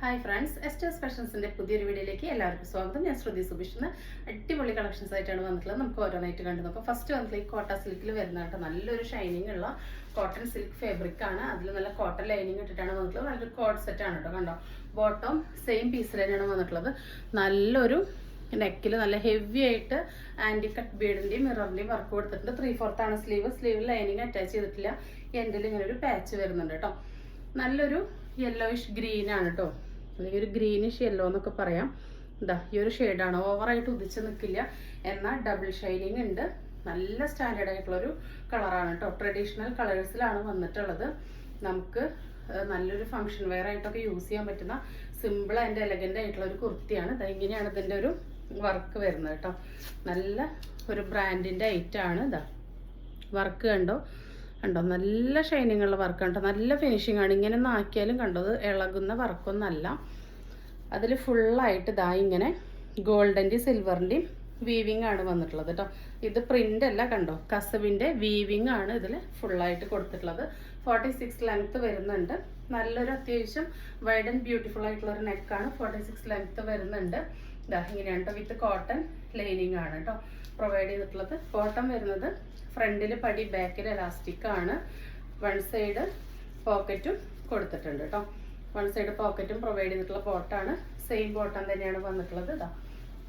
Hi friends, എസ്റ്റേഴ്സ് ഫാഷൻസിന്റെ പുതിയൊരു വീഡിയോയിലേക്ക് എല്ലാവർക്കും സ്വാഗതം. ഞാൻ ശ്രുതി സുബിഷ്. അടിപൊളി കളക്ഷൻസ് ആയിട്ടാണ് വന്നിട്ടുള്ളത്. നമുക്ക് ഓരോന്നായിട്ട് കണ്ടു നോക്കാം. ഫസ്റ്റ് വന്നിട്ടുള്ള ഈ കോട്ട സിൽക്കിൽ വരുന്നതായിട്ട് നല്ലൊരു ഷൈനിങ് ഉള്ള കോട്ടൺ സിൽക്ക് ഫാബ്രിക് ആണ്. അതിൽ നല്ല കോട്ടൺ ലൈനിങ് ഇട്ടിട്ടാണ് വന്നിട്ടുള്ളത്. നല്ലൊരു കോഡ് സെറ്റ് ആണ് കേട്ടോ. കണ്ടോ, ബോട്ടം സെയിം പീസിൽ തന്നെയാണ് വന്നിട്ടുള്ളത്. നല്ലൊരു നെക്കിൽ നല്ല ഹെവി ആയിട്ട് ആന്റി കട്ട് ബീഡിന്റെയും മിററിന്റെയും വർക്ക് കൊടുത്തിട്ടുണ്ട്. 3/4 ആണ് സ്ലീവിൽ ലൈനിങ് അറ്റാച്ച് ചെയ്തിട്ടില്ല. എൻഡിൽ ഇങ്ങനെ ഒരു പാച്ച് വരുന്നുണ്ട് കേട്ടോ. നല്ലൊരു യെല്ലോയിഷ് ഗ്രീൻ ആണ് കേട്ടോ, അല്ലെങ്കിൽ ഒരു ഗ്രീനിഷ് യെല്ലോ എന്നൊക്കെ പറയാം. ഇതാ ഈ ഒരു ഷെയ്ഡാണ്. ഓവറായിട്ട് ഉദിച്ച് നിൽക്കില്ല, എന്നാൽ ഡബിൾ ഷൈനിങ് ഉണ്ട്. നല്ല സ്റ്റാൻഡേർഡ് ആയിട്ടുള്ളൊരു കളറാണ് കേട്ടോ. ട്രഡീഷണൽ കളേഴ്സിലാണ് വന്നിട്ടുള്ളത്. നമുക്ക് നല്ലൊരു ഫംഗ്ഷൻ വെയർ ആയിട്ടൊക്കെ യൂസ് ചെയ്യാൻ പറ്റുന്ന സിമ്പിൾ ആൻഡ് എലഗൻ്റ് ആയിട്ടുള്ള ഒരു കുർത്തിയാണ്. ഇങ്ങനെയാണ് ഇതിൻ്റെ ഒരു വർക്ക് വരുന്നത് കേട്ടോ. നല്ല ഒരു ബ്രാൻഡിൻ്റെ ഐറ്റമാണ്. ഇതാ വർക്ക് കണ്ടോ, നല്ല ഷൈനിങ് ഉള്ള വർക്ക് കണ്ടോ, നല്ല ഫിനിഷിംഗ് ആണ്. ഇങ്ങനെ ഒന്ന് ആക്കിയാലും കണ്ടത് ഇളകുന്ന വർക്കൊന്നല്ല. അതിൽ ഫുള്ളായിട്ട് ഇതാ ഇങ്ങനെ ഗോൾഡൻ്റെയും സിൽവറിൻ്റെയും വീവിങ് ആണ് വന്നിട്ടുള്ളത് കേട്ടോ. ഇത് പ്രിൻ്റ് അല്ല, കണ്ടോ, കസവിൻ്റെ വീവിങ് ആണ് ഇതിൽ ഫുള്ളായിട്ട് കൊടുത്തിട്ടുള്ളത്. 46 ലെങ്ത്ത് വരുന്നുണ്ട്. നല്ലൊരു അത്യാവശ്യം വൈഡ് ആൻഡ് ബ്യൂട്ടിഫുൾ ആയിട്ടുള്ള ഒരു നെക്കാണ്. 46 ലെങ്ത്ത് വരുന്നുണ്ട്. ഇതാ ഇങ്ങനെയാണ് കേട്ടോ. വിത്ത് കോട്ടൺ ലൈനിങ് ആണ് കേട്ടോ പ്രൊവൈഡ് ചെയ്തിട്ടുള്ളത്. കോട്ടൺ വരുന്നത് ഫ്രണ്ടിൽ പടി, ബാക്കിൽ എലാസ്റ്റിക് ആണ്. വൺ സൈഡ് പോക്കറ്റും കൊടുത്തിട്ടുണ്ട് കേട്ടോ. വൺ സൈഡ് പോക്കറ്റും പ്രൊവൈഡ് ചെയ്തിട്ടുള്ള ബോട്ടാണ്. സെയിം ബോട്ടം തന്നെയാണ് വന്നിട്ടുള്ളത്. ഇതാ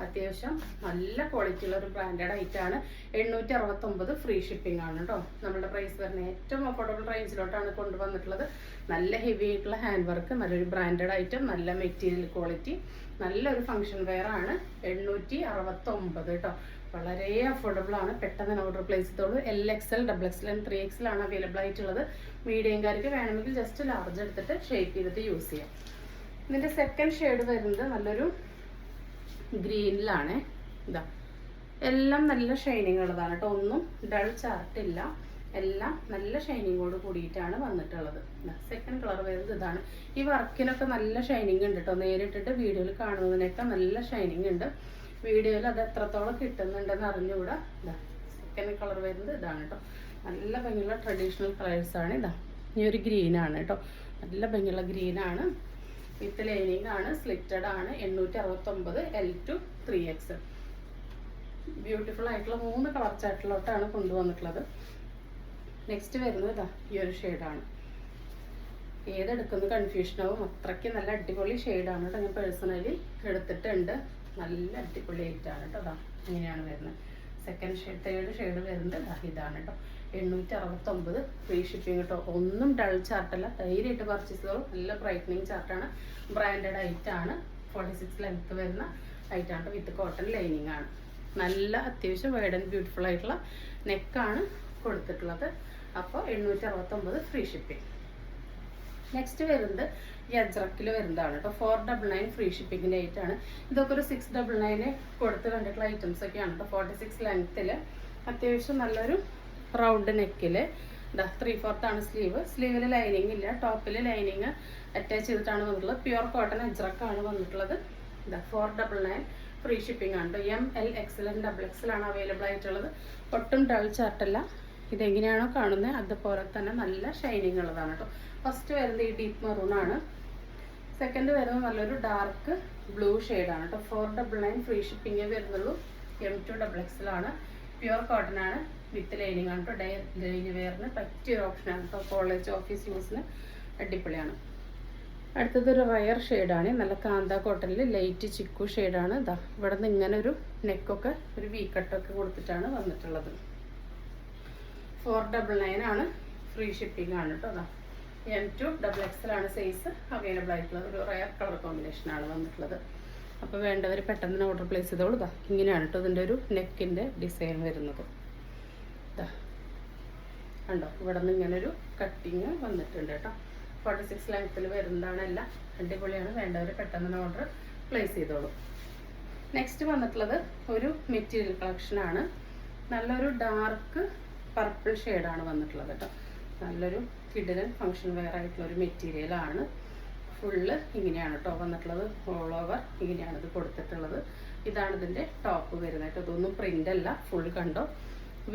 അത്യാവശ്യം നല്ല ക്വാളിറ്റി ഉള്ള ഒരു ബ്രാൻഡഡ് ഐറ്റാണ്. 869 ഫ്രീ ഷിപ്പിംഗ് ആണ് കേട്ടോ. നമ്മുടെ പ്രൈസ് വരുന്ന ഏറ്റവും അഫോർഡബിൾ റേഞ്ചിലോട്ടാണ് കൊണ്ടുവന്നിട്ടുള്ളത്. നല്ല ഹെവി ആയിട്ടുള്ള ഹാൻഡ് വർക്ക്, നല്ലൊരു ബ്രാൻഡഡ് ഐറ്റം, നല്ല മെറ്റീരിയൽ ക്വാളിറ്റി, നല്ലൊരു ഫംഗ്ഷൻ വെയർ ആണ്. 869 കേട്ടോ. വളരെ അഫോർഡബിൾ ആണ്. പെട്ടെന്ന് തന്നെ ഓർഡർ പ്ലേസ് ചെയ്തോളൂ. LXL, XXL ആൻഡ് 3XL ആണ് അവൈലബിൾ ആയിട്ടുള്ളത്. മീഡിയംകാർക്ക് വേണമെങ്കിൽ ജസ്റ്റ് ലാർജ് എടുത്തിട്ട് ഷേപ്പ് ചെയ്തിട്ട് യൂസ് ചെയ്യാം. ഇതിൻ്റെ സെക്കൻഡ് ഷെയ്ഡ് വരുന്നത് നല്ലൊരു ഗ്രീനിലാണ്. ഇതാ എല്ലാം നല്ല ഷൈനിങ് ഉള്ളതാണ് കേട്ടോ. ഒന്നും ഡൾ ചാർട്ടില്ല, എല്ലാം നല്ല ഷൈനിങ്ങോട് കൂടിയിട്ടാണ് വന്നിട്ടുള്ളത്. സെക്കൻഡ് കളർ വരുന്നത് ഇതാണ്. ഈ വർക്കിനൊക്കെ നല്ല ഷൈനിങ് ഉണ്ട് കേട്ടോ. നേരിട്ടിട്ട് വീഡിയോയിൽ കാണുന്നതിനൊക്കെ നല്ല ഷൈനിങ് ഉണ്ട്. വീഡിയോയിൽ അത് എത്രത്തോളം കിട്ടുന്നുണ്ടെന്ന് അറിഞ്ഞുകൂടാ. ഇതാ സെക്കൻഡ് കളർ വരുന്നത് ഇതാണ് കേട്ടോ. നല്ല ഭംഗിയുള്ള ട്രഡീഷണൽ കളേഴ്സാണ്. ഇതാ ഈ ഒരു ഗ്രീനാണ് കേട്ടോ. നല്ല ഭംഗിയുള്ള ഗ്രീനാണ്. വിത്ത് ലൈനിങ് ആണ്, സ്ലിറ്റഡ് ആണ്. 869 L2 3XL. ബ്യൂട്ടിഫുൾ ആയിട്ടുള്ള 3 കളർ ചാർട്ടിലോട്ടാണ് കൊണ്ടുവന്നിട്ടുള്ളത്. നെക്സ്റ്റ് വരുന്നത് ഇതാ ഈ ഒരു ഷെയ്ഡാണ്. ഏതെടുക്കുന്നത് കൺഫ്യൂഷനാവും, അത്രയ്ക്ക് നല്ല അടിപൊളി ഷെയ്ഡാണ് കേട്ടോ. ഞാൻ പേഴ്സണലി എടുത്തിട്ടുണ്ട്. നല്ല അടിപൊളി ആയിട്ടാണ് കേട്ടോ. അതാ ഇങ്ങനെയാണ് വരുന്നത്. സെക്കൻഡ് ഷെയ്ഡ്, തേർഡ് ഷെയ്ഡ് വരുന്നത് ഇതാണ് കേട്ടോ. 869 ഫ്രീ ഷിപ്പിംഗ് കേട്ടോ. ഒന്നും ഡൾ ചാർട്ടല്ല, ധൈര്യമായിട്ട് പർച്ചേസ് ചെയ്തോളൂ. നല്ല ബ്രൈറ്റനിങ് ചാർട്ടാണ്, ബ്രാൻഡഡ് ഐറ്റാണ്. 46 ലെങ്ത്ത് വരുന്ന ഐറ്റാണ്. വിത്ത് കോട്ടൺ ലൈനിങ് ആണ്. നല്ല അത്യാവശ്യം വൈഡ് ആൻഡ് ബ്യൂട്ടിഫുൾ ആയിട്ടുള്ള നെക്കാണ് കൊടുത്തിട്ടുള്ളത്. അപ്പോൾ 869 ഫ്രീ ഷിപ്പിംഗ്. നെക്സ്റ്റ് വരുന്നത് ഈ അജ്രക്കിൽ വരുന്നതാണ് കേട്ടോ. 499 ഫ്രീ ഷിപ്പിങ്ങിൻ്റെ ഐറ്റാണ്. ഇതൊക്കെ ഒരു 699 കൊടുത്ത് കണ്ടിട്ടുള്ള ഐറ്റംസ് ഒക്കെയാണ് കേട്ടോ. 46 ലെങ്ത്തിൽ അത്യാവശ്യം നല്ലൊരു റൗണ്ട് നെക്കിൽ. ഇതാ 3/4 ആണ് സ്ലീവിൽ ലൈനിങ് ഇല്ല, ടോപ്പിൽ ലൈനിങ് അറ്റാച്ച് ചെയ്തിട്ടാണ് വന്നിട്ടുള്ളത്. പ്യുവർ കോട്ടൺ അജ്രക്കാണ് വന്നിട്ടുള്ളത്. ഇതാ 499 ഫ്രീ ഷിപ്പിംഗ് ആണ് കേട്ടോ. ML, XL ആൻഡ് XXL ആണ് അവൈലബിൾ ആയിട്ടുള്ളത്. ഒട്ടും ഡൾ ചാർട്ടല്ല. ഇതെങ്ങനെയാണോ കാണുന്നത് അതുപോലെ തന്നെ നല്ല ഷൈനിങ് ഉള്ളതാണ് കേട്ടോ. ഫസ്റ്റ് വരുന്നത് ഈ ഡീപ്പ് മെറൂൺ ആണ്. സെക്കൻഡ് വരുന്നത് നല്ലൊരു ഡാർക്ക് ബ്ലൂ ഷെയ്ഡാണ് കേട്ടോ. 499 ഫ്രീ ഷിപ്പിംഗേ വരുന്നുള്ളൂ. M2 XXL ആണ്. പ്യുവർ കോട്ടൺ ആണ്, വിത്ത് ലൈനിങ് ആണ് കേട്ടോ. ഡെയിലി വെയറിന് പറ്റിയൊരു ഓപ്ഷനാണ് കേട്ടോ. കോളേജ്, ഓഫീസ് യൂസിന് അടിപൊളിയാണ്. അടുത്തതൊരു റയർ ഷെയ്ഡാണ്. നല്ല കാന്ത കോട്ടണിൽ ലൈറ്റ് ചിക്കു ഷെയ്ഡാണ്. ഇതാ ഇവിടെ നിന്ന് ഇങ്ങനെ ഒരു നെക്കൊക്കെ ഒരു വീക്കട്ടൊക്കെ കൊടുത്തിട്ടാണ് വന്നിട്ടുള്ളത്. 499 ആണ്. ഫ്രീ ഷിപ്പിംഗ് ആണ് കേട്ടോ. അതാ M2 XXL ആണ് സൈസ് അവൈലബിൾ ആയിട്ടുള്ളത്. ഒരു റയർ കളർ കോമ്പിനേഷനാണ് വന്നിട്ടുള്ളത്. അപ്പോൾ വേണ്ടവർ പെട്ടെന്ന് തന്നെ ഓർഡർ പ്ലേസ് ചെയ്തോളൂ. ഇതാ ഇങ്ങനെയാണ് കേട്ടോ ഇതിൻ്റെ ഒരു നെക്കിൻ്റെ ഡിസൈൻ വരുന്നത്. ഇതാ കണ്ടോ, ഇവിടെ നിന്ന് ഇങ്ങനൊരു കട്ടിങ് വന്നിട്ടുണ്ട് കേട്ടോ. 46 ലെങ്ത്തിൽ വരുന്നതാണ്. എല്ലാം അടിപൊളിയാണ്. വേണ്ടവർ പെട്ടെന്ന് തന്നെ ഓർഡർ പ്ലേസ് ചെയ്തോളൂ. നെക്സ്റ്റ് വന്നിട്ടുള്ളത് ഒരു മെറ്റീരിയൽ കളക്ഷനാണ്. നല്ലൊരു ഡാർക്ക് പർപ്പിൾ ഷെയ്ഡാണ് വന്നിട്ടുള്ളത് കേട്ടോ. നല്ലൊരു കിഡിലൻ ഫംഗ്ഷൻ വെയർ ആയിട്ടുള്ള ഒരു മെറ്റീരിയലാണ്. ഫുള്ള് ഇങ്ങനെയാണ് കേട്ടോ വന്നിട്ടുള്ളത്. ഓൾ ഓവർ ഇങ്ങനെയാണ് ഇത് കൊടുത്തിട്ടുള്ളത്. ഇതാണ് ഇതിൻ്റെ ടോപ്പ് വരുന്നത് കേട്ടോ. ഇതൊന്നും പ്രിൻ്റ് അല്ല, ഫുൾ കണ്ടോ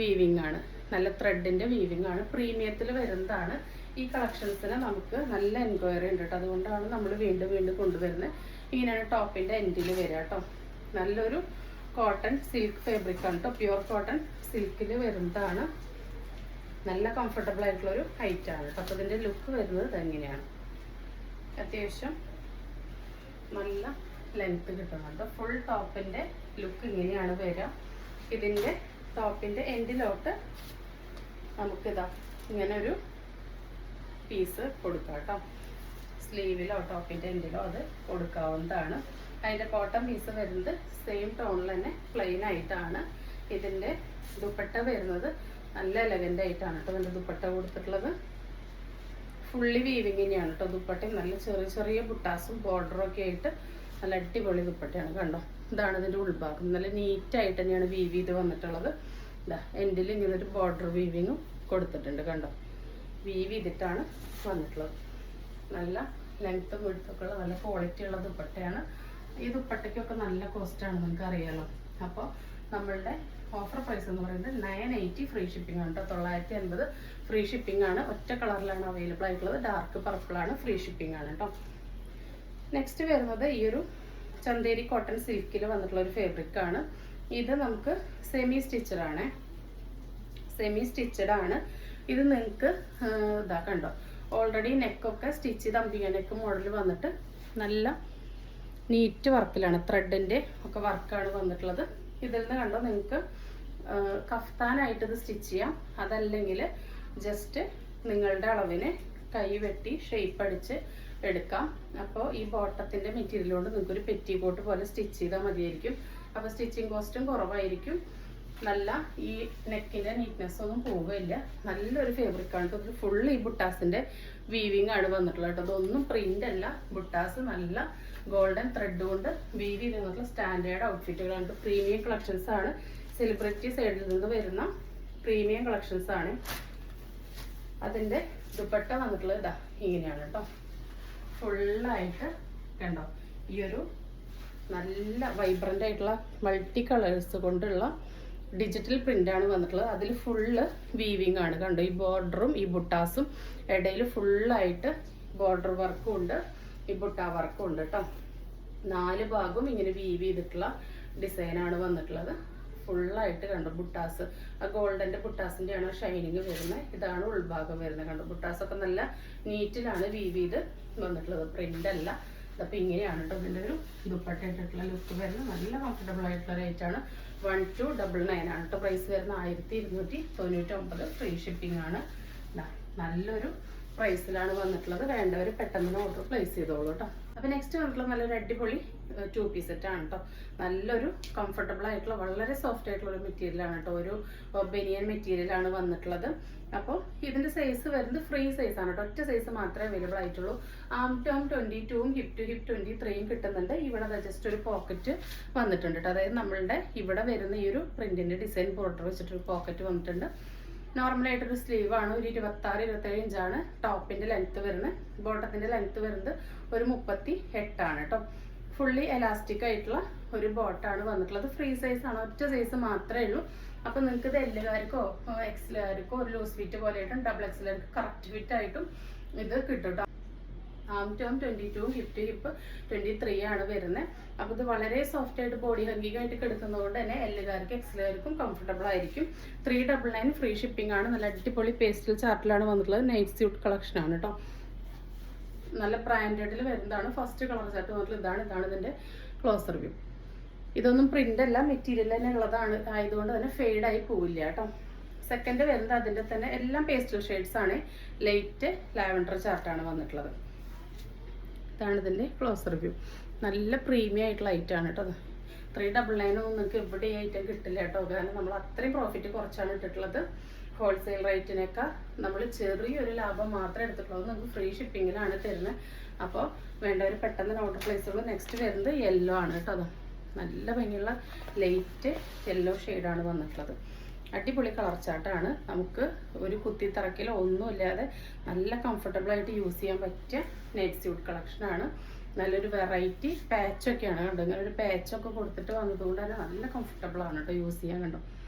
വീവിങ് ആണ്. നല്ല ത്രെഡിൻ്റെ വീവിങ് ആണ്. പ്രീമിയത്തിൽ വരുന്നതാണ്. ഈ കളക്ഷൻസിന് നമുക്ക് നല്ല എൻക്വയറി ഉണ്ട് കേട്ടോ. അതുകൊണ്ടാണ് നമ്മൾ വീണ്ടും വീണ്ടും കൊണ്ടുവരുന്നത്. ഇങ്ങനെയാണ് ടോപ്പിൻ്റെ എൻഡിൽ വരിക കേട്ടോ. നല്ലൊരു കോട്ടൺ സിൽക്ക് ഫാബ്രിക് ആണ് കേട്ടോ. പ്യുവർ കോട്ടൺ സിൽക്കിൽ വരുന്നതാണ്. നല്ല കംഫർട്ടബിൾ ആയിട്ടുള്ളൊരു ഹൈറ്റ് ആണ് കേട്ടോ. അപ്പോൾ ഇതിൻ്റെ ലുക്ക് വരുന്നത് ഇതെങ്ങനെയാണ്. അത്യാവശ്യം നല്ല ലെങ്ത്ത് കിട്ടുന്നുണ്ട്. ഫുൾ ടോപ്പിൻ്റെ ലുക്ക് ഇങ്ങനെയാണ് വരിക. ഇതിൻ്റെ ടോപ്പിൻ്റെ എൻഡിലോട്ട് നമുക്കിതാ ഇങ്ങനെ ഒരു പീസ് കൊടുക്കാം കേട്ടോ. സ്ലീവിലോ ടോപ്പിൻ്റെ എൻഡിലോ അത് കൊടുക്കാവുന്നതാണ്. അതിൻ്റെ ബോട്ടം പീസ് വരുന്നത് സെയിം ടോണിൽ തന്നെ പ്ലെയിൻ ആയിട്ടാണ്. ഇതിൻ്റെ ദുപ്പട്ട വരുന്നത് നല്ല എലഗൻ്റ് ആയിട്ടാണ് കേട്ടോ ഇതിൻ്റെ ദുപ്പട്ട കൊടുത്തിട്ടുള്ളത്. ഫുള്ളി വീവിങ് തന്നെയാണ് കേട്ടോ. ദുപ്പട്ടയും നല്ല ചെറിയ ചെറിയ ബുട്ടാസും ബോർഡറും ഒക്കെ ആയിട്ട് നല്ല അടിപൊളി ദുപ്പട്ടയാണ്. കണ്ടോ, ഇതാണ് ഇതിൻ്റെ ഉൾഭാഗം. നല്ല നീറ്റായിട്ട് തന്നെയാണ് വീവ് ചെയ്ത് വന്നിട്ടുള്ളത്. ഇതാ എൻഡിൽ ഇങ്ങനെ ഒരു ബോർഡർ വീവിങ്ങും കൊടുത്തിട്ടുണ്ട്. കണ്ടോ, വീവ് ചെയ്തിട്ടാണ് വന്നിട്ടുള്ളത്. നല്ല ലെങ്ത്തും വിടുത്തൊക്കെ ഉള്ള നല്ല ക്വാളിറ്റി ഉള്ള ദുപ്പട്ടയാണ്. ഈ ദുപ്പട്ടയ്ക്കൊക്കെ നല്ല കോസ്റ്റാണ്, നിങ്ങൾക്ക് അറിയാലോ. അപ്പോൾ നമ്മളുടെ ഓഫർ പ്രൈസ് എന്ന് പറയുന്നത് 980 ഫ്രീ ഷിപ്പിംഗ് ആണ് കേട്ടോ. 980 ഫ്രീ ഷിപ്പിംഗ് ആണ്. ഒറ്റ കളറിലാണ് അവൈലബിൾ ആയിട്ടുള്ളത്. ഡാർക്ക് പർപ്പിളാണ്. ഫ്രീ ഷിപ്പിംഗ് ആണ് കേട്ടോ. നെക്സ്റ്റ് വരുന്നത് ഈ ഒരു ചന്തേരി കോട്ടൺ സിൽക്കിൽ വന്നിട്ടുള്ള ഒരു ഫാബ്രിക് ആണ്. ഇത് നമുക്ക് സെമി സ്റ്റിച്ചഡ് ആണ്. ഇത് നിങ്ങൾക്ക് ഇതാ കണ്ടോ, ഓൾറെഡി നെക്കൊക്കെ സ്റ്റിച്ച് ചെയ്ത് അമ്പിക നെക്ക് മോഡൽ വന്നിട്ട് നല്ല നീറ്റ് വർക്കിലാണ്. ത്രെഡിൻ്റെ ഒക്കെ വർക്കാണ് വന്നിട്ടുള്ളത്. ഇതിൽ നിന്ന് കണ്ടോ നിങ്ങൾക്ക് കഫ്താനായിട്ട് ഇത് സ്റ്റിച്ച് ചെയ്യാം. അതല്ലെങ്കിൽ ജസ്റ്റ് നിങ്ങളുടെ അളവിന് കൈ വെട്ടി ഷേപ്പ് അടിച്ച് എടുക്കാം. അപ്പോൾ ഈ ബോട്ടത്തിൻ്റെ മെറ്റീരിയൽ കൊണ്ട് നിങ്ങൾക്കൊരു പെറ്റി കോട്ട് പോലെ സ്റ്റിച്ച് ചെയ്താൽ മതിയായിരിക്കും. അപ്പോൾ സ്റ്റിച്ചിങ് കോസ്റ്റും കുറവായിരിക്കും. നല്ല ഈ നെക്കിൻ്റെ നീറ്റ്നെസ് ഒന്നും പോവുകയില്ല. നല്ലൊരു ഫാബ്രിക്കാണ് കേട്ടോ. ഫുള്ള് ഈ ബുട്ടാസിൻ്റെ വീവിങ് ആണ് വന്നിട്ടുള്ളത് കേട്ടോ. അതൊന്നും പ്രിൻ്റ് അല്ല. ബുട്ടാസ് നല്ല ഗോൾഡൻ ത്രെഡ് കൊണ്ട് വീവ് ചെയ്ത് വന്നിട്ടുള്ള സ്റ്റാൻഡേർഡ് ഔട്ട്ഫിറ്റുകളാണ്. പ്രീമിയം കളക്ഷൻസ് ആണ്. സെലിബ്രിറ്റി സൈഡിൽ നിന്ന് വരുന്ന പ്രീമിയം കളക്ഷൻസ് ആണ്. അതിൻ്റെ ദുപ്പട്ട വന്നിട്ടുള്ളത് ഇതാ ഇങ്ങനെയാണ് കേട്ടോ. ഫുള്ളായിട്ട് കണ്ടോ, ഈ ഒരു നല്ല വൈബ്രൻ്റ് ആയിട്ടുള്ള മൾട്ടി കളേഴ്സ് കൊണ്ടുള്ള ഡിജിറ്റൽ പ്രിൻ്റാണ് വന്നിട്ടുള്ളത്. അതിൽ ഫുള്ള് വീവിങ് ആണ്. കണ്ടോ, ഈ ബോർഡറും ഈ ബുട്ടാസും ഇടയിൽ ഫുള്ളായിട്ട് ബോർഡർ വർക്കും ഉണ്ട്, ഈ ബുട്ട വർക്കും ഉണ്ട് കേട്ടോ. 4 ഭാഗവും ഇങ്ങനെ വീവ് ചെയ്തിട്ടുള്ള ഡിസൈനാണ് വന്നിട്ടുള്ളത്. ഫുള്ളായിട്ട് കണ്ടോ ബുട്ടാസ്, ആ ഗോൾഡൻ്റെ ബുട്ടാസിൻ്റെയാണ് ഷൈനിങ് വരുന്നത്. ഇതാണ് ഉൾഭാഗം വരുന്നത്. കണ്ടോ, ബുട്ടാസൊക്കെ നല്ല നീറ്റിലാണ് വീവ് ചെയ്ത് വന്നിട്ടുള്ളത്, പ്രിൻ്റ് അല്ല. അപ്പോൾ ഇങ്ങനെയാണ് കേട്ടോ ഇതിൻ്റെ ഒരു ദുപ്പട്ട ഇട്ടിട്ടുള്ള ലുക്ക് വരുന്നത്. നല്ല കംഫർട്ടബിൾ ആയിട്ടുള്ള റേറ്റാണ്. 1299 ആണ് കേട്ടോ പ്രൈസ് വരുന്നത്. 1299 ഫ്രീ ഷിപ്പിംഗ് ആണ്. നല്ലൊരു പ്രൈസിലാണ് വന്നിട്ടുള്ളത്. വേണ്ടവർ പെട്ടെന്ന് ഓർഡർ പ്ലേസ് ചെയ്തോളൂ കേട്ടോ. അപ്പോൾ നെക്സ്റ്റ് വന്നിട്ടുള്ള നല്ലൊരു അടിപൊളി 2 പീസ് സെറ്റാണ് കേട്ടോ. നല്ലൊരു കംഫർട്ടബിൾ ആയിട്ടുള്ള വളരെ സോഫ്റ്റ് ആയിട്ടുള്ള ഒരു മെറ്റീരിയലാണ് കേട്ടോ. ഒരു ബനിയൻ മെറ്റീരിയലാണ് വന്നിട്ടുള്ളത്. അപ്പോൾ ഇതിൻ്റെ സൈസ് വരുന്നത് ഫ്രീ സൈസാണ് കേട്ടോ. ഒറ്റ സൈസ് മാത്രമേ അവൈലബിൾ ആയിട്ടുള്ളൂ. ആം ടു ആം 22ഉം ഹിപ്പ് ടു ഹിപ്പ് 23ഉം കിട്ടുന്നുണ്ട്. ഇവിടെ ജസ്റ്റ് ഒരു പോക്കറ്റ് വന്നിട്ടുണ്ട് കേട്ടോ. അതായത് നമ്മളുടെ ഇവിടെ വരുന്ന ഈ ഒരു പ്രിന്റിൻ്റെ ഡിസൈൻ ബോർഡർ വെച്ചിട്ടൊരു പോക്കറ്റ് വന്നിട്ടുണ്ട്. നോർമലായിട്ടൊരു സ്ലീവാണ്. ഒരു 26-27 ഇഞ്ചാണ് ടോപ്പിൻ്റെ ലെങ്ത്ത് വരുന്നത്. ബോട്ടത്തിൻ്റെ ലെങ്ത്ത് വരുന്നത് ഒരു 38 ആണ് കേട്ടോ. ഫുള്ളി എലാസ്റ്റിക് ആയിട്ടുള്ള ഒരു ബോട്ടാണ് വന്നിട്ടുള്ളത്. ഫ്രീ സൈസാണ്. ഒറ്റ സൈസ് മാത്രമേ ഉള്ളൂ. അപ്പോൾ നിങ്ങൾക്ക് ഇത് എല്ലുകാർക്കോ എക്സലുകാർക്കോ ഒരു ലൂസ് ഫിറ്റ് പോലെ ആയിട്ടും ഡബിൾ എക്സലുകാർക്ക് കറക്റ്റ് ഫിറ്റ് ആയിട്ടും ഇത് കിട്ടും കേട്ടോ. ആം ടു ആം 22ഉം ഹിപ്പ് ടു ഹിപ്പ് 23 ആണ് വരുന്നത്. അപ്പോൾ ഇത് വളരെ സോഫ്റ്റ് ആയിട്ട് ബോഡി ഹഗ്ഗിങ് ആയിട്ട് കിടക്കുന്നതുകൊണ്ട് തന്നെ എല്ലുകാർക്കും എക്സലുകാർക്കും കംഫർട്ടബിൾ ആയിരിക്കും. 399 ഫ്രീ ഷിപ്പിംഗ് ആണ്. നല്ല അടിപൊളി പേസ്റ്റൽ ചാർട്ടിലാണ് വന്നിട്ടുള്ളത്. നൈറ്റ് സ്യൂട്ട് കളക്ഷൻ ആണ് കേട്ടോ. നല്ല ബ്രാൻഡഡിൽ വരുന്നതാണ്. ഫസ്റ്റ് കളർ ചാർട്ട് വന്നിട്ടുള്ള ഇതാണ് ഇതിൻ്റെ ക്ലോസർ വ്യൂ. ഇതൊന്നും പ്രിന്റ് അല്ല, മെറ്റീരിയൽ തന്നെ ഉള്ളതാണ്. ആയതുകൊണ്ട് തന്നെ ഫെയ്ഡായി പോവില്ല കേട്ടോ. സെക്കൻഡ് വരുന്നത് അതിൻ്റെ തന്നെ എല്ലാം പേസ്റ്റൽ ഷെയ്ഡ്സ് ആണ്. ലൈറ്റ് ലാവൻഡർ ചാർട്ടാണ് വന്നിട്ടുള്ളത്. ഇതാണ് ഇതിൻ്റെ ക്ലോസർ വ്യൂ. നല്ല പ്രീമിയം ആയിട്ടുള്ള ഐറ്റമാണ് കേട്ടോ. 399 ഒന്നും നിങ്ങൾക്ക് ഇവിടെ ഈ ഐറ്റം കിട്ടില്ല കേട്ടോ. കാരണം നമ്മൾ അത്രയും പ്രോഫിറ്റ് കുറച്ചാണ് ഇട്ടിട്ടുള്ളത്. ഹോൾസെയിൽ റേറ്റിനൊക്കെ നമ്മൾ ചെറിയൊരു ലാഭം മാത്രമേ എടുത്തിട്ടുള്ളൂ. നമുക്ക് ഫ്രീ ഷിപ്പിങ്ങിലാണ് തരുന്നത്. അപ്പോൾ വേണ്ടവർ പെട്ടെന്ന് ഓർഡർ പ്ലേസ് ചെയ്യുള്ളൂ. നെക്സ്റ്റ് വരുന്നത് യെല്ലോ ആണ് കേട്ടോ. അത് നല്ല ഭംഗിയുള്ള ലൈറ്റ് യെല്ലോ ഷെയ്ഡാണ് വന്നിട്ടുള്ളത്. അടിപൊളി കളർ ചാർട്ടാണ്. നമുക്ക് ഒരു കുത്തിത്തറക്കിലോ ഒന്നുമില്ലാതെ നല്ല കംഫർട്ടബിളായിട്ട് യൂസ് ചെയ്യാൻ പറ്റിയ നൈറ്റ് സ്യൂട്ട് കളക്ഷനാണ്. നല്ലൊരു വെറൈറ്റി പാച്ചൊക്കെയാണ് കണ്ടോ. ഇങ്ങനെ ഒരു പാച്ചൊക്കെ കൊടുത്തിട്ട് വന്നതുകൊണ്ട് തന്നെ നല്ല കംഫർട്ടബിളാണ് കേട്ടോ യൂസ് ചെയ്യാൻ. കണ്ടോ,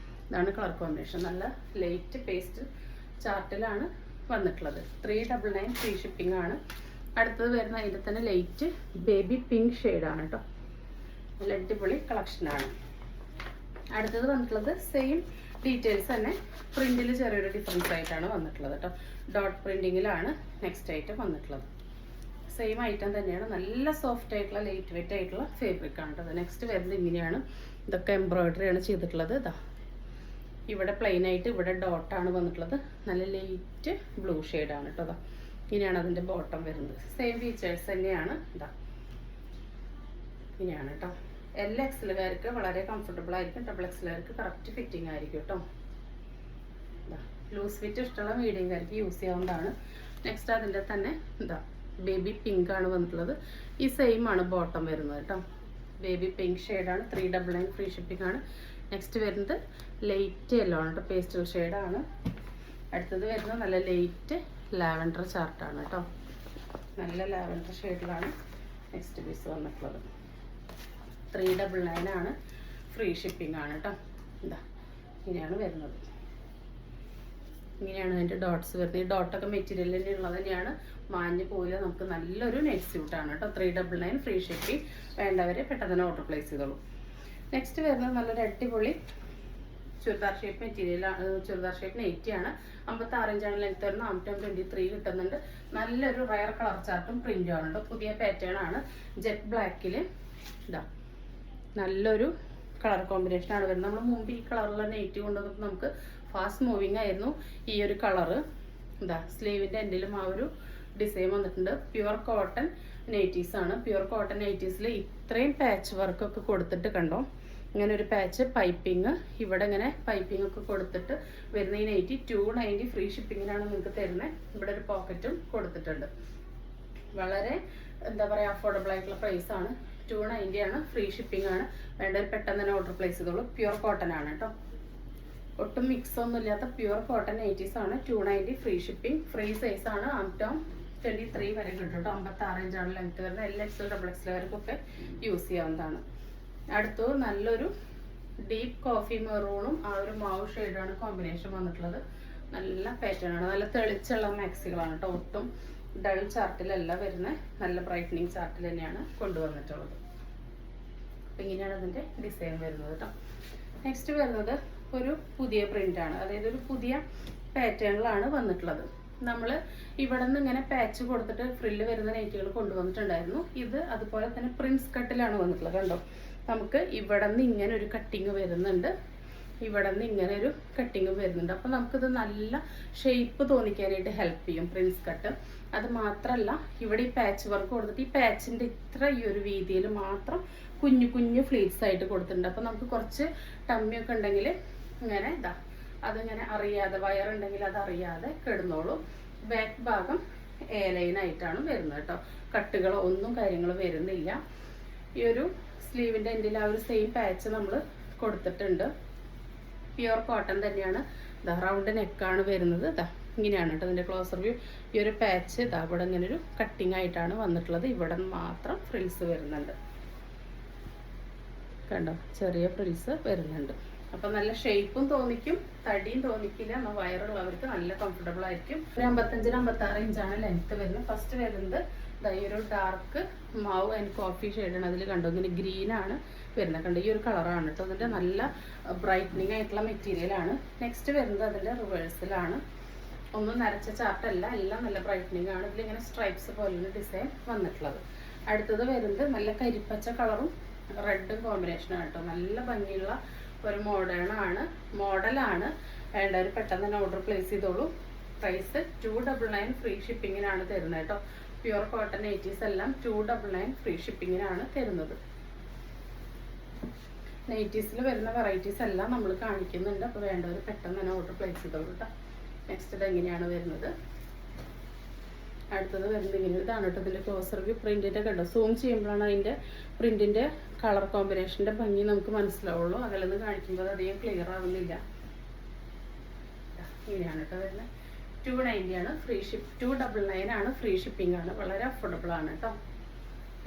ഇതാണ് കളർ കോമ്പിനേഷൻ. നല്ല ലൈറ്റ് പേസ്റ്റ് ചാർട്ടിലാണ് വന്നിട്ടുള്ളത്. 399 ഫ്രീ ഷിപ്പിംഗ് ആണ്. അടുത്തത് വരുന്ന അതിൻ്റെ തന്നെ ലൈറ്റ് ബേബി പിങ്ക് ഷെയ്ഡാണ് കേട്ടോ. നല്ല അടിപൊളി കളക്ഷനാണ്. അടുത്തത് വന്നിട്ടുള്ളത് സെയിം ഡീറ്റെയിൽസ് തന്നെ, പ്രിന്റിൽ ചെറിയൊരു ഡിഫറൻസ് ആയിട്ടാണ് വന്നിട്ടുള്ളത് കേട്ടോ. ഡോട്ട് പ്രിന്റിങ്ങിലാണ് നെക്സ്റ്റ് ഐറ്റം വന്നിട്ടുള്ളത്. സെയിം ഐറ്റം തന്നെയാണ്. നല്ല സോഫ്റ്റ് ആയിട്ടുള്ള ലൈറ്റ് വെയിറ്റ് ആയിട്ടുള്ള ഫാബ്രിക് ആണ് കേട്ടോ. നെക്സ്റ്റ് വരുന്നത് ഇങ്ങനെയാണ്. ഇതൊക്കെ എംബ്രോയിഡറി ആണ് ചെയ്തിട്ടുള്ളത്. ഇതാ ഇവിടെ പ്ലെയിൻ ആയിട്ട് ഇവിടെ ഡോട്ടാണ് വന്നിട്ടുള്ളത്. നല്ല ലൈറ്റ് ബ്ലൂ ഷെയ്ഡാണ് കേട്ടോ. അതാ ഇങ്ങനെയാണ് അതിൻ്റെ ബോട്ടം വരുന്നത്. സെയിം ഫീച്ചേഴ്സ് തന്നെയാണ്. ഇതാ ഇങ്ങനെയാണ് കേട്ടോ. എല്ലാ എക്സലുകാർക്ക് വളരെ കംഫർട്ടബിൾ ആയിരിക്കും. ഡബിൾ എക്സലുകാർക്ക് കറക്റ്റ് ഫിറ്റിംഗ് ആയിരിക്കും കേട്ടോ. ലൂസ് ഫിറ്റ് ഇഷ്ടമുള്ള മീഡിയംകാർക്ക് യൂസ് ചെയ്യാവുന്നതാണ്. നെക്സ്റ്റ് അതിൻ്റെ തന്നെ ഇതാ ബേബി പിങ്ക് ആണ് വന്നിട്ടുള്ളത്. ഈ സെയിം ആണ് ബോട്ടം വരുന്നത് കേട്ടോ. ബേബി പിങ്ക് ഷെയ്ഡാണ്. 399 ഫ്രീ ഷിപ്പിംഗ് ആണ്. നെക്സ്റ്റ് വരുന്നത് ലൈറ്റ് യെല്ലോ ആണ് കേട്ടോ. പേസ്റ്റൽ ഷെയ്ഡാണ്. അടുത്തത് വരുന്നത് നല്ല ലൈറ്റ് ലാവൻഡർ ചാർട്ടാണ് കേട്ടോ. നല്ല ലാവൻഡർ ഷെയ്ഡിലാണ് നെക്സ്റ്റ് പീസ് വന്നിട്ടുള്ളത്. 399 ആണ്. ഫ്രീ ഷിപ്പിംഗ് ആണ് കേട്ടോ. ഇതാ ഇങ്ങനെയാണ് വരുന്നത്. ഇങ്ങനെയാണ് അതിൻ്റെ ഡോട്ട്സ് വരുന്നത്. ഈ ഡോട്ടൊക്കെ മെറ്റീരിയൽ തന്നെ ഉള്ളത് തന്നെയാണ്, മാഞ്ഞ് പോലെ. നമുക്ക് നല്ലൊരു നെറ്റ് സ്യൂട്ടാണ് കേട്ടോ. 399 ഫ്രീ ഷിപ്പിംഗ്. വേണ്ടവരെ പെട്ടെന്ന് തന്നെ ഓർഡർ പ്ലേസ് ചെയ്തോളൂ. നെക്സ്റ്റ് വരുന്നത് നല്ലൊരു അടിപൊളി ചുരിദാർ ഷേപ്പ് മെറ്റീരിയലാണ്. ചുരിദാർ ഷേപ്പ് നെറ്റിയാണ്. 56 ഇഞ്ചാണ് ലെങ്ത് വരുന്നത്. 523 കിട്ടുന്നുണ്ട്. നല്ലൊരു റയർ കളർ ചാർട്ടും പ്രിന്റും ആണ് കേട്ടോ. പുതിയ പാറ്റേൺ ആണ്. ജെറ്റ് ബ്ലാക്കിൽ ഇതാ നല്ലൊരു കളർ കോമ്പിനേഷൻ ആണ് വരുന്നത്. നമ്മൾ മുമ്പ് ഈ കളറിലുള്ള നെറ്റ് കൊണ്ടുവന്നപ്പോൾ നമുക്ക് ഫാസ്റ്റ് മൂവിങ് ആയിരുന്നു ഈ ഒരു കളറ്. ഇതാ സ്ലീവിൻ്റെ എൻഡിലും ആ ഒരു ഡിസൈൻ വന്നിട്ടുണ്ട്. പ്യുവർ കോട്ടൺ നൈറ്റീസ് ആണ്. പ്യുവർ കോട്ടൺ നൈറ്റീസിൽ ഇത്രയും പാച്ച് വർക്കൊക്കെ കൊടുത്തിട്ട് കണ്ടോ, ഇങ്ങനെ ഒരു പാച്ച് പൈപ്പിങ് ഇവിടെ ഇങ്ങനെ പൈപ്പിംഗ് ഒക്കെ കൊടുത്തിട്ട് വരുന്ന ഈ നൈറ്റി 290 ഫ്രീ ഷിപ്പിങ്ങിനാണ് നിങ്ങൾക്ക് തരുന്നത്. ഇവിടെ ഒരു പോക്കറ്റും കൊടുത്തിട്ടുണ്ട്. വളരെ എന്താ പറയുക അഫോർഡബിൾ ആയിട്ടുള്ള പ്രൈസ് ആണ്. 290 ആണ്. ഫ്രീ ഷിപ്പിംഗ് ആണ്. വേണ്ടവർ പെട്ടെന്ന് തന്നെ ഓർഡർ പ്ലേസ് ചെയ്തോളൂ. പ്യുവർ കോട്ടൺ ആണ് കേട്ടോ. ഒട്ടും മിക്സ് ഒന്നും ഇല്ലാത്ത പ്യുവർ കോട്ടൺ നൈറ്റീസ് ആണ്. 290 ഫ്രീ ഷിപ്പിംഗ്. ഫ്രീ സൈസ് ആണ്. ആംടോം 23 വരെ കിട്ടും കേട്ടോ. 56 ഇഞ്ചാണ് ലെങ്ത് വരുന്നത്. എല്ലാ എക്സൽ ഡബിൾ എക്സലുകാർക്കൊക്കെ യൂസ് ചെയ്യാവുന്നതാണ്. അടുത്തത് നല്ലൊരു ഡീപ്പ് കോഫി മെറൂണും ആ ഒരു മാവ് ഷെയ്ഡാണ് കോമ്പിനേഷൻ വന്നിട്ടുള്ളത്. നല്ല പാറ്റേൺ ആണ്. നല്ല തെളിച്ചുള്ള മാക്സികളാണ് കേട്ടോ. ഒട്ടും ഡൾ ചാർട്ടിലല്ല വരുന്നത്. നല്ല ബ്രൈറ്റനിങ് ചാർട്ടിൽ തന്നെയാണ് കൊണ്ടുവന്നിട്ടുള്ളത്. അപ്പം ഇങ്ങനെയാണ് അതിൻ്റെ ഡിസൈൻ വരുന്നത് കേട്ടോ. നെക്സ്റ്റ് വരുന്നത് ഒരു പുതിയ പ്രിൻ്റാണ്. അതായത് ഒരു പുതിയ പാറ്റേണിലാണ് വന്നിട്ടുള്ളത്. നമ്മൾ ഇവിടെ നിന്ന് ഇങ്ങനെ പാച്ച് കൊടുത്തിട്ട് ഫ്രില്ല് വരുന്ന നൈറ്റുകൾ കൊണ്ടുവന്നിട്ടുണ്ടായിരുന്നു. ഇത് അതുപോലെ തന്നെ പ്രിൻസ് കട്ടിലാണ് വന്നിട്ടുള്ളത്. കണ്ടോ, നമുക്ക് ഇവിടെ നിന്ന് ഇങ്ങനെ ഒരു കട്ടിങ് വരുന്നുണ്ട്, ഇവിടെ നിന്ന് ഇങ്ങനെ ഒരു കട്ടിങ് വരുന്നുണ്ട്. അപ്പം നമുക്കിത് നല്ല ഷേപ്പ് തോന്നിക്കാനായിട്ട് ഹെൽപ്പ് ചെയ്യും പ്രിൻസ് കട്ട്. അത് മാത്രമല്ല ഇവിടെ ഈ പാച്ച് വർക്ക് കൊടുത്തിട്ട് ഈ പാച്ചിൻ്റെ ഇത്ര ഈ ഒരു വീതിയിൽ മാത്രം കുഞ്ഞു കുഞ്ഞു ഫ്ലീറ്റ്സ് ആയിട്ട് കൊടുത്തിട്ടുണ്ട്. അപ്പം നമുക്ക് കുറച്ച് ടമ്മിയൊക്കെ ഉണ്ടെങ്കിൽ ഇങ്ങനെ ഇതാ അതിങ്ങനെ അറിയാതെ വയറുണ്ടെങ്കിൽ അത് അറിയാതെ കിടന്നോളൂ. ബാക്ക് ഭാഗം എ ലൈനായിട്ടാണ് വരുന്നത് കേട്ടോ. കട്ടുകളോ ഒന്നും കാര്യങ്ങളോ വരുന്നില്ല. ഈ ഒരു സ്ലീവിൻ്റെ എൻഡിൽ ആ ഒരു സെയിം പാച്ച് നമ്മൾ കൊടുത്തിട്ടുണ്ട്. പ്യുവർ കോട്ടൺ തന്നെയാണ്. ഇതാ റൗണ്ട് നെക്കാണ് വരുന്നത്. ഇതാ ഇങ്ങനെയാണ് കേട്ടോ ഇതിൻ്റെ ക്ലോസർ വ്യൂ. ഈ ഒരു പാച്ച് ഇതാ ഇവിടെ ഇങ്ങനെ ഒരു കട്ടിങ് ആയിട്ടാണ് വന്നിട്ടുള്ളത്. ഇവിടെ മാത്രം ഫ്രിൽസ് വരുന്നുണ്ട്. കണ്ടോ, ചെറിയ ഫ്രിൽസ് വരുന്നുണ്ട്. അപ്പം നല്ല ഷേപ്പും തോന്നിക്കും, തടിയും തോന്നിക്കില്ല. എന്നാൽ വയറുള്ളവർക്ക് നല്ല കംഫർട്ടബിൾ ആയിരിക്കും. ഒരു 55-56 ഇഞ്ചാണ് ലെങ്ത്ത് വരുന്നത്. ഫസ്റ്റ് വരുന്നത് ഈ ഒരു ഡാർക്ക് മാവ് ആൻഡ് കോഫി ഷെയ്ഡാണ്. അതിൽ കണ്ടോ ഇങ്ങനെ ഗ്രീനാണ് വരുന്നത്. കണ്ടോ ഈ ഒരു കളറാണ് കേട്ടോ. അതിൻ്റെ നല്ല ബ്രൈറ്റനിങ് ആയിട്ടുള്ള മെറ്റീരിയലാണ്. നെക്സ്റ്റ് വരുന്നത് അതിൻ്റെ റിവേഴ്സിലാണ്. ഒന്നും നരച്ച ചാർട്ടല്ല, എല്ലാം നല്ല ബ്രൈറ്റനിങ് ആണ്. ഇതിലിങ്ങനെ സ്ട്രൈപ്സ് പോലുള്ള ഡിസൈൻ വന്നിട്ടുള്ളത്. അടുത്തത് വരുന്നത് നല്ല കരിപ്പച്ച കളറും റെഡും കോമ്പിനേഷനാണ് കേട്ടോ. നല്ല ഭംഗിയുള്ള ഒരു മോഡലാണ്. വേണ്ടവർ പെട്ടെന്ന് തന്നെ ഓർഡർ പ്ലേസ് ചെയ്തോളൂ. പ്രൈസ് 299 ഫ്രീ ഷിപ്പിങ്ങിനാണ് തരുന്നത് കേട്ടോ. പ്യുവർ കോട്ടൺ നൈറ്റീസ് എല്ലാം 299 ഫ്രീ ഷിപ്പിങ്ങിനാണ് തരുന്നത്. നൈറ്റീസിൽ വരുന്ന വെറൈറ്റീസ് എല്ലാം നമ്മൾ കാണിക്കുന്നുണ്ട്. അപ്പോൾ വേണ്ടവർ പെട്ടെന്ന് തന്നെ ഓർഡർ പ്ലേസ് ചെയ്തോളൂ കേട്ടോ. നെക്സ്റ്റ് ഇത് എങ്ങനെയാണ് വരുന്നത്. അടുത്തത് വരുന്നത് ഇങ്ങനെ ഇതാണ് കേട്ടോ. ഇതിൻ്റെ ക്ലോസർ വ്യൂ പ്രിൻറ്റിൻ്റെ കണ്ടോ. സൂം ചെയ്യുമ്പോഴാണ് അതിൻ്റെ പ്രിൻറ്റിൻ്റെ കളർ കോമ്പിനേഷൻ്റെ ഭംഗി നമുക്ക് മനസ്സിലാവുള്ളൂ. അതിലൊന്ന് കാണിക്കുമ്പോൾ അത് അധികം ക്ലിയർ ആവുന്നില്ല. ഇങ്ങനെയാണ് കേട്ടോ വരുന്നത്. 290 ആണ് ഫ്രീ ഷിപ്പ്. 299 ആണ് ഫ്രീ ഷിപ്പിംഗ് ആണ്. വളരെ അഫോർഡബിൾ ആണ് കേട്ടോ.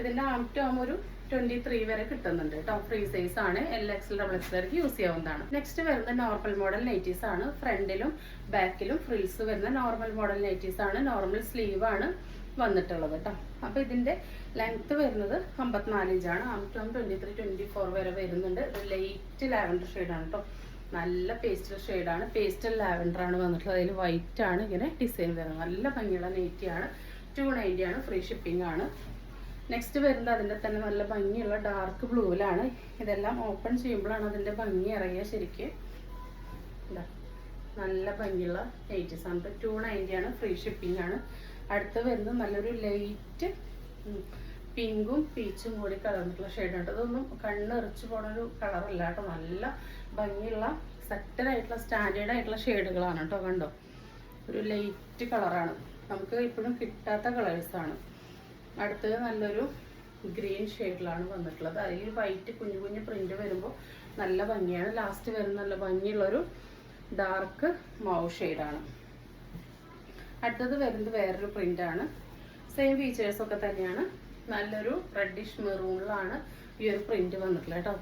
ഇതിൻ്റെ ആം ടു ആം ഒരു 23 വരെ കിട്ടുന്നുണ്ട് കേട്ടോ. ഫ്രീ സൈസ് ആണ്. LXL XXL യൂസ് ചെയ്യാവുന്നതാണ്. നെക്സ്റ്റ് വരുന്നത് നോർമൽ മോഡൽ നൈറ്റീസ് ആണ്. ഫ്രണ്ടിലും ബാക്കിലും ഫ്രിൽസ് വരുന്ന നോർമൽ മോഡൽ നൈറ്റീസ് ആണ്. നോർമൽ സ്ലീവ് ആണ് വന്നിട്ടുള്ളത് കേട്ടോ. അപ്പോൾ ഇതിൻ്റെ ലെങ്ത് വരുന്നത് 54 ഇഞ്ചാണ്. ആം ടു ആം 23, 24 വരെ വരുന്നുണ്ട്. ലൈറ്റ് ലാവൻഡർ ഷെയ്ഡാണ് കേട്ടോ. നല്ല പേസ്റ്റൽ ഷെയ്ഡാണ്. പേസ്റ്റൽ ലാവൻഡർ ആണ് വന്നിട്ടുള്ളത്. അതിൽ വൈറ്റ് ആണ് ഇങ്ങനെ ഡിസൈൻ വരുന്നത്. നല്ല ഭംഗിയുള്ള നൈറ്റിയാണ്. 290 ആണ്. ഫ്രീ ഷിപ്പിംഗ് ആണ്. നെക്സ്റ്റ് വരുന്നത് അതിൻ്റെ തന്നെ നല്ല ഭംഗിയുള്ള ഡാർക്ക് ബ്ലൂവിലാണ്. ഇതെല്ലാം ഓപ്പൺ ചെയ്യുമ്പോഴാണ് അതിൻ്റെ ഭംഗി ഇറങ്ങിയ ശരിക്കും. എന്താ നല്ല ഭംഗിയുള്ള നൈറ്റീസ് ആണ്. 290 ആണ്. ഫ്രീ ഷിപ്പിംഗ് ആണ്. അടുത്ത് വരുന്നത് നല്ലൊരു ലൈറ്റ് പിങ്കും പീച്ചും കൂടി കലർന്നിട്ടുള്ള ഷെയ്ഡാണ്. ഇതൊന്നും കണ്ണെറിച്ച് പോണൊരു കളറല്ല കേട്ടോ. നല്ല ഭംഗിയുള്ള സെറ്റഡായിട്ടുള്ള സ്റ്റാൻഡേർഡ് ആയിട്ടുള്ള ഷെയ്ഡുകളാണ് കേട്ടോ. കണ്ടോ, ഒരു ലൈറ്റ് കളറാണ്. നമുക്ക് ഇപ്പോഴും കിട്ടാത്ത കളേഴ്സാണ്. അടുത്തത് നല്ലൊരു ഗ്രീൻ ഷെയ്ഡിലാണ് വന്നിട്ടുള്ളത്. അതിൽ വൈറ്റ് കുഞ്ഞു കുഞ്ഞു പ്രിന്റ് വരുമ്പോൾ നല്ല ഭംഗിയാണ്. ലാസ്റ്റ് വരുന്ന നല്ല ഭംഗിയുള്ളൊരു ഡാർക്ക് മൗ ഷെയ്ഡാണ്. അടുത്തത് വരുന്നത് വേറൊരു പ്രിന്റാണ്. സെയിം ഫീച്ചേഴ്സൊക്കെ തന്നെയാണ്. നല്ലൊരു റെഡിഷ് മെറൂണിലാണ് ഈ ഒരു പ്രിന്റ് വന്നിട്ടുള്ളത് കേട്ടോ.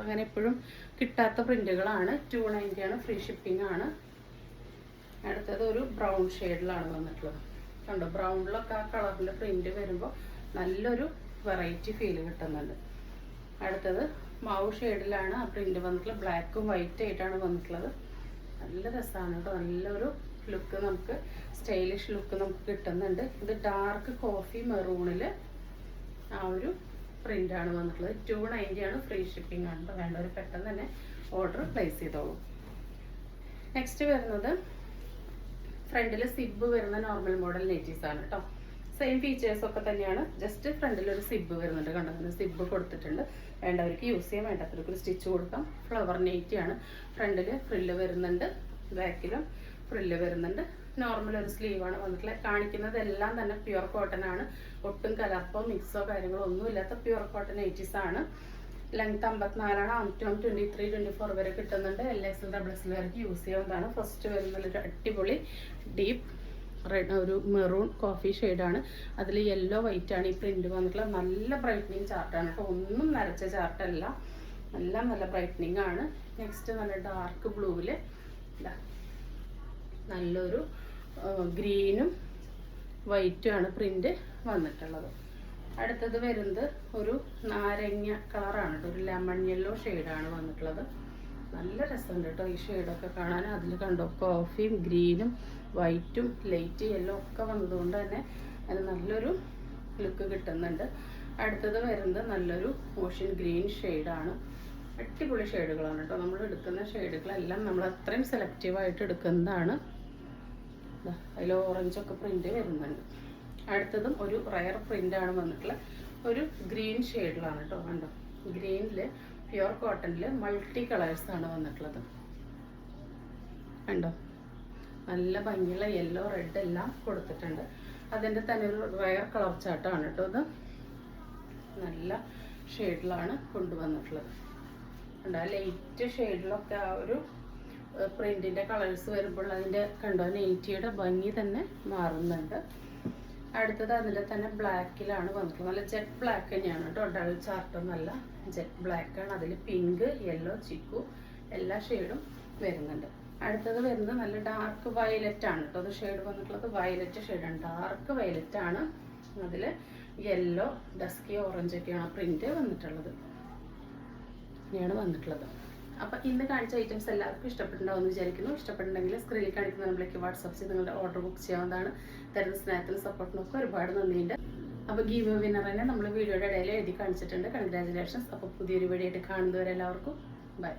അങ്ങനെ എപ്പോഴും കിട്ടാത്ത പ്രിന്റുകളാണ്. 290 ആണ്. ഫ്രീ ഷിപ്പിംഗ് ആണ്. അടുത്തത് ഒരു ബ്രൗൺ ഷെയ്ഡിലാണ് വന്നിട്ടുള്ളത്. കണ്ടോ, ബ്രൗണിലൊക്കെ ആ കളറിൻ്റെ പ്രിന്റ് വരുമ്പോൾ നല്ലൊരു വെറൈറ്റി ഫീൽ കിട്ടുന്നുണ്ട്. അടുത്തത് മൗ ഷെയ്ഡിലാണ് ആ പ്രിന്റ് വന്നിട്ടുള്ളത്. ബ്ലാക്കും വൈറ്റ് ആയിട്ടാണ് വന്നിട്ടുള്ളത്. നല്ല രസമാണ് കേട്ടോ. നല്ലൊരു ലുക്ക്, നമുക്ക് സ്റ്റൈലിഷ് ലുക്ക് നമുക്ക് കിട്ടുന്നുണ്ട്. ഇത് ഡാർക്ക് കോഫി മെറൂണിൽ ആ ഒരു പ്രിന്റാണ് വന്നിട്ടുള്ളത്. 290 ആണ്. ഫ്രീ ഷിപ്പിംഗ് ആണ്. വേണ്ടവർ പെട്ടെന്ന് തന്നെ ഓർഡർ പ്ലേസ് ചെയ്തോളൂ. നെക്സ്റ്റ് വരുന്നത് ഫ്രണ്ടിൽ സിബ് വരുന്ന നോർമൽ മോഡൽ നൈറ്റീസ് ആണ് കേട്ടോ. സെയിം ഫീച്ചേഴ്സ് ഒക്കെ തന്നെയാണ്. ജസ്റ്റ് ഫ്രണ്ടിൽ ഒരു സിബ് വരുന്നുണ്ട്. കണ്ടോ, സിബ് കൊടുത്തിട്ടുണ്ട്. വേണ്ടവർക്ക് യൂസ് ചെയ്യാൻ, വേണ്ടാത്തവർക്ക് ഒരു സ്റ്റിച്ച് കൊടുക്കാം. ഫ്ലവർ നൈറ്റി ആണ്. ഫ്രണ്ടിൽ ഫ്രില്ല് വരുന്നുണ്ട്, ബാക്കിലും ഫ്രില്ല് വരുന്നുണ്ട്. നോർമൽ ഒരു സ്ലീവാണ് വന്നിട്ടുള്ളത്. കാണിക്കുന്നതെല്ലാം തന്നെ പ്യുവർ കോട്ടൺ ആണ്. ഒട്ടും കലർപ്പോ മിക്സോ കാര്യങ്ങളോ ഒന്നും ഇല്ലാത്ത പ്യുവർ കോട്ടൺ നൈറ്റീസ് ആണ്. ലെങ്ത് 54 ആണ്. ആം ടു ആം 23, 24 വരെ കിട്ടുന്നുണ്ട്. LXL XXL വരെക്ക് യൂസ് ചെയ്യാവുന്നതാണ്. ഫസ്റ്റ് വരുന്നത് ഒരു അടിപൊളി ഡീപ്പ് റെഡ്, ഒരു മെറൂൺ കോഫി ഷെയ്ഡാണ്. അതിൽ യെല്ലോ വൈറ്റ് ആണ് ഈ പ്രിന്റ് വന്നിട്ടുള്ളത്. നല്ല ബ്രൈറ്റനിങ് ചാർട്ടാണ് കേട്ടോ. ഒന്നും നരച്ച ചാർട്ടല്ല. എല്ലാം നല്ല ബ്രൈറ്റനിങ് ആണ്. നെക്സ്റ്റ് നല്ല ഡാർക്ക് ബ്ലൂവിൽ നല്ലൊരു ഗ്രീനും വൈറ്റും ആണ് പ്രിന്റ് വന്നിട്ടുള്ളത്. അടുത്തത് വരുന്നത് ഒരു നാരങ്ങ കളറാണ് കേട്ടോ. ഒരു ലെമൺ യെല്ലോ ഷെയ്ഡാണ് വന്നിട്ടുള്ളത്. നല്ല രസമുണ്ട് കേട്ടോ ഈ ഷെയ്ഡൊക്കെ കാണാൻ. അതിൽ കണ്ടോ, കോഫിയും ഗ്രീനും വൈറ്റും ലൈറ്റ് യെല്ലോ ഒക്കെ വന്നതുകൊണ്ട് തന്നെ അത് നല്ലൊരു ലുക്ക് കിട്ടുന്നുണ്ട്. അടുത്തത് വരുന്നത് നല്ലൊരു ഓഷ്യൻ ഗ്രീൻ ഷെയ്ഡാണ്. അടിപൊളി ഷെയ്ഡുകളാണ് കേട്ടോ. നമ്മൾ എടുക്കുന്ന ഷെയ്ഡുകളെല്ലാം നമ്മൾ അത്രയും സെലക്റ്റീവായിട്ട് എടുക്കുന്നതാണ്. അതിൽ ഓറഞ്ചൊക്കെ പ്രിന്റ് വരുന്നുണ്ട്. അടുത്തതും ഒരു റയർ പ്രിന്റാണ് വന്നിട്ടുള്ളത്. ഒരു ഗ്രീൻ ഷെയ്ഡിലാണ് കേട്ടോ. കണ്ടോ, ഗ്രീനിൽ പ്യുവർ കോട്ടണിൽ മൾട്ടി കളേഴ്സാണ് വന്നിട്ടുള്ളത്. കണ്ടോ, നല്ല ഭംഗിയുള്ള യെല്ലോ റെഡ് എല്ലാം കൊടുത്തിട്ടുണ്ട്. അതിൻ്റെ തന്നെ ഒരു റയർ കളർ ചാർട്ടാണ് കേട്ടോ. ഇത് നല്ല ഷെയ്ഡിലാണ് കൊണ്ടുവന്നിട്ടുള്ളത്. കണ്ടോ, ലൈറ്റ് ഷെയ്ഡിലൊക്കെ ആ ഒരു പ്രിന്റിൻ്റെ കളേഴ്സ് വരുമ്പോൾ അതിൻ്റെ കണ്ടോ നെയ്റ്റിയുടെ ഭംഗി തന്നെ മാറുന്നുണ്ട്. അടുത്തത് അതിൽ തന്നെ ബ്ലാക്കിലാണ് വന്നിട്ടുള്ളത്. നല്ല ജെറ്റ് ബ്ലാക്ക് തന്നെയാണ് കേട്ടോ. ഡൾ ചാർട്ടൊന്നല്ല, ജെറ്റ് ബ്ലാക്കാണ്. അതിൽ പിങ്ക്, യെല്ലോ, ചിക്കു എല്ലാ ഷെയ്ഡും വരുന്നുണ്ട്. അടുത്തത് വരുന്നത് നല്ല ഡാർക്ക് വയലറ്റ് ആണ് കേട്ടോ. അത് ഷെയ്ഡ് വന്നിട്ടുള്ളത് വയലറ്റ് ഷെയ്ഡാണ്. ഡാർക്ക് വയലറ്റ് ആണ്. അതിൽ യെല്ലോ, ഡസ്കി ഓറഞ്ച് ഒക്കെയാണ് പ്രിന്റ് വന്നിട്ടുള്ളത്. ഇങ്ങനെയാണ് വന്നിട്ടുള്ളത്. അപ്പോൾ ഇന്ന് കാണിച്ച ഐറ്റംസ് എല്ലാവർക്കും ഇഷ്ടപ്പെട്ടുണ്ടാവുമെന്ന് വിചാരിക്കുന്നു. ഇഷ്ടപ്പെട്ടുണ്ടെങ്കിൽ സ്ക്രീനിൽ കാണിക്കുന്ന നമ്പറിലേക്ക് വാട്സാപ്പ് ചെയ്ത് നിങ്ങളുടെ ഓർഡർ ബുക്ക് ചെയ്യാവുന്നതാണ്. തരുന്ന സ്നേഹത്തിന് സപ്പോർട്ടിനൊക്കെ ഒരുപാട് നന്ദിയുണ്ട്. അപ്പോൾ ഗീവ് വിന്നറിനെ നമ്മൾ വീഡിയോയുടെ ഇടയിൽ എഴുതി കാണിച്ചിട്ടുണ്ട്. കൺഗ്രാജുലേഷൻസ്. അപ്പോൾ പുതിയൊരു വീഡിയോ ആയിട്ട് കാണുന്നവരെ എല്ലാവർക്കും ബൈ.